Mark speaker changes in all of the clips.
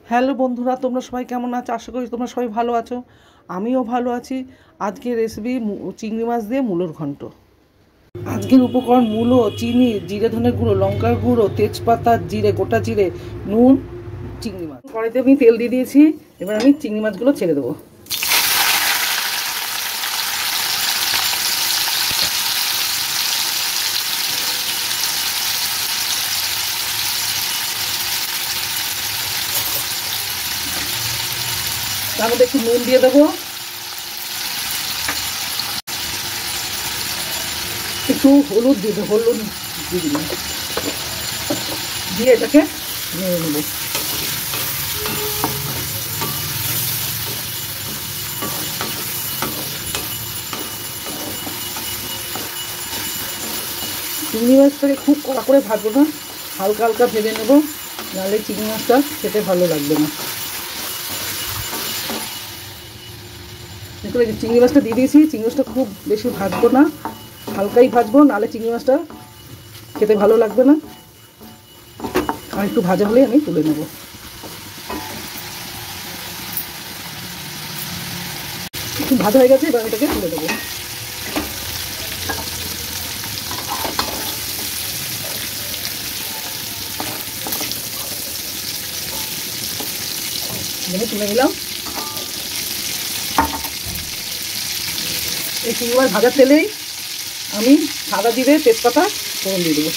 Speaker 1: Hello বন্ধুরা, তোমরা সবাই কেমন আছো? আশা করি তোমরা সবাই ভালো আছো। আমিও ভালো আছি। আজকের রেসিপি চিংড়ি মাছ দিয়ে মূলোর ঘন্ট। আজকের উপকরণ: মূলো, চিনি, জিরে ধনের গুঁড়ো, লঙ্কার গুঁড়ো, তেজপাতা, জিরে, গোটা জিরে, নুন, চিংড়ি মাছ। কড়াইতে আমি তেল দিয়ে দিয়েছি। এবার আমি চিংড়ি মাছগুলো ছেড়ে দেবো। তার মধ্যে একটু নুন দিয়ে দেবো, একটু হলুদ দিয়ে দেবো, হলুদ দিয়ে দিলাম, দিয়ে এটাকে নেড়ে নেবো। চিংড়ি মাছটাকে খুব কড়া করে ভাজবো না, হালকা হালকা ভেজে নেবো, নাহলে চিংড়ি মাছটা খেতে ভালো লাগবে না। চিংড়ি মাছটা দিয়ে দিয়েছি। চিংড়ি মাছটা খুব বেশি ভাজবো না, হালকাই ভাজবো, নাহলে চিংড়ি মাছটা খেতে ভালো লাগবে না। আর একটু ভাজা হলেই আমি তুলে নেব। একটু ভাজা হয়ে গেছে, এবার আমি এটাকে তুলে দেবো। তুলে নিলাম। এই চিংড়ি মাছ ভাজার তেলেই আমি সাদা জিরে, তেজপাতা ফোড়ন দিয়ে দেবো।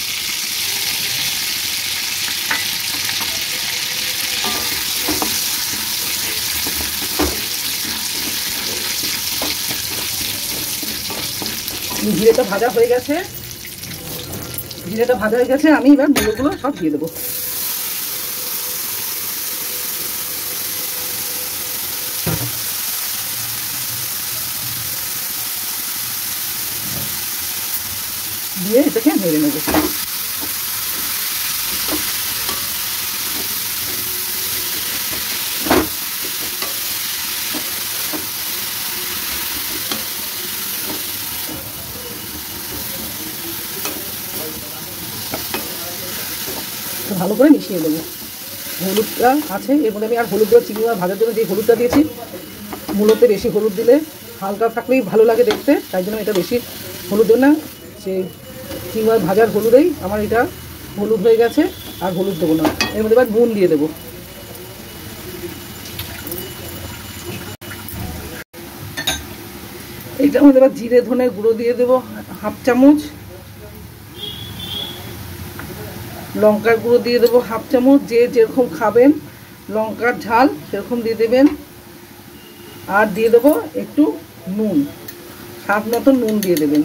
Speaker 1: জিরেটা ভাজা হয়ে গেছে, আমি এবার মূলোগুলো সব দিয়ে দেবো। দিয়ে এটাকে নেড়ে নেবো। ভালো করে মিশিয়ে দেবো। হলুদটা আছে এর মধ্যে, আমি আর হলুদ দেওয়া চিংড়ি মাছ ভাজার জন্য যে হলুদটা দিয়েছি, মূলোতে বেশি হলুদ দিলে হালকা থাকলেই ভালো লাগে দেখতে, তাই জন্য এটা বেশি হলুদ দেব না। সেই চিংড়ি মাছ ভাজার হলুদেই আমার এটা হলুদ হয়ে গেছে, আর হলুদ দেবো না। এর মধ্যে এবার নুন দিয়ে দেবো। এইটার মধ্যে এবার জিরে ধনের গুঁড়ো দিয়ে দেবো হাফ চামচ, লঙ্কার গুঁড়ো দিয়ে দেবো হাফ চামচ, যে যেরকম খাবেন লঙ্কার ঝাল সেরকম দিয়ে দেবেন। আর দিয়ে দেবো একটু নুন, স্বাদ মতন নুন দিয়ে দেবেন।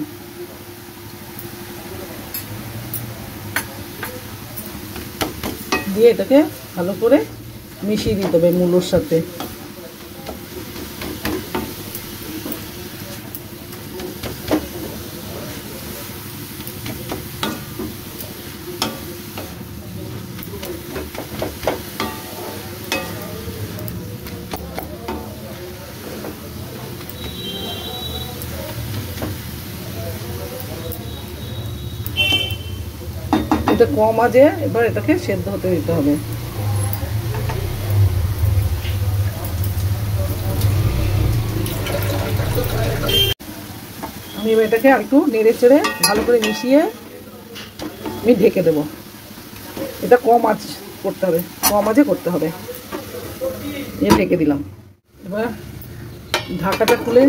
Speaker 1: দিয়ে এটাকে ভালো করে মিশিয়ে দিতে হবে মূলোর সাথে। এটা কম আছে, এবার এটাকে সেদ্ধ হতে দিতে হবে। আমি এবার এটাকে একটু নেড়ে চেড়ে ভালো করে মিশিয়ে আমি ঢেকে দেবো। এটা কম আঁচ করতে হবে, কম আঁচে করতে হবে। ঢেকে দিলাম। এবার ঢাকাটা খুলে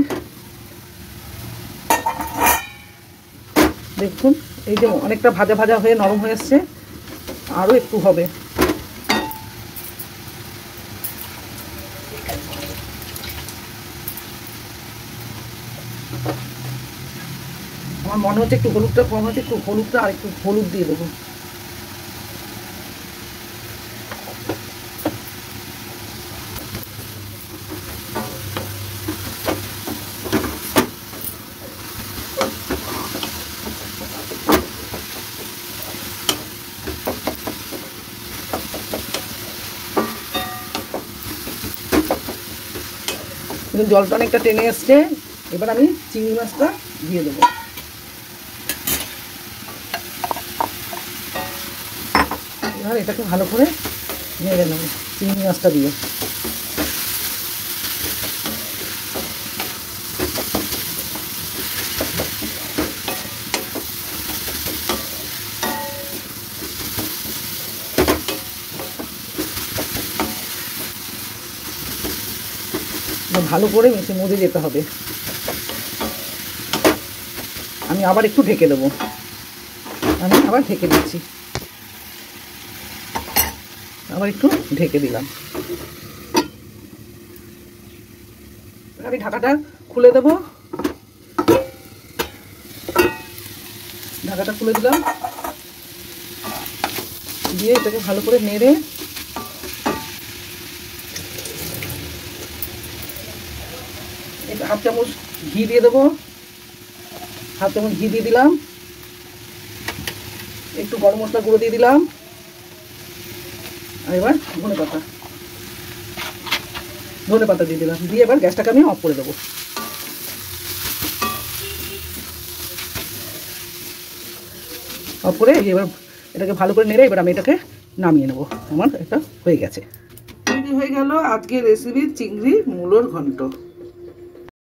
Speaker 1: দেখুন, এই যে অনেকটা ভাজা ভাজা হয়ে নরম হয়ে এসছে, আরও একটু হবে। আমার মনে হচ্ছে একটু হলুদটা কম হচ্ছে, একটু হলুদটা আর একটু হলুদ দিয়ে দেবো। কিন্তু জলটা অনেকটা টেনে এসছে। এবার আমি চিংড়ি মাছটা দিয়ে দেবো। এবার এটাকে ভালো করে নেড়ে নেব। চিংড়ি মাছটা দিয়ে। ভালো করে মজে যেতে হবে। আমি আবার একটু ঢেকে দেবো। আমি আবার ঢেকে দিচ্ছি, আবার একটু ঢেকে দিলাম। আমি ঢাকাটা খুলে দেবো। ঢাকাটা খুলে দিলাম, দিয়ে এটাকে ভালো করে নেড়ে হাফ চামচ ঘি দিয়ে দেবো। হাফ চামচ ঘি দিয়ে দিলাম, একটু গরম মশলা গুঁড়ো দিয়ে দিলাম, আর এবার ধনে পাতা দিয়ে দিলাম। দিয়ে এবার গ্যাসটাকে আমি অফ করে দেবো। অফ করে এবার এটাকে ভালো করে নেড়ে এবার আমি এটাকে নামিয়ে নেবো। আমার এটা হয়ে গেছে, তৈরি হয়ে গেল আজকের রেসিপি চিংড়ি মূলোর ঘন্ট।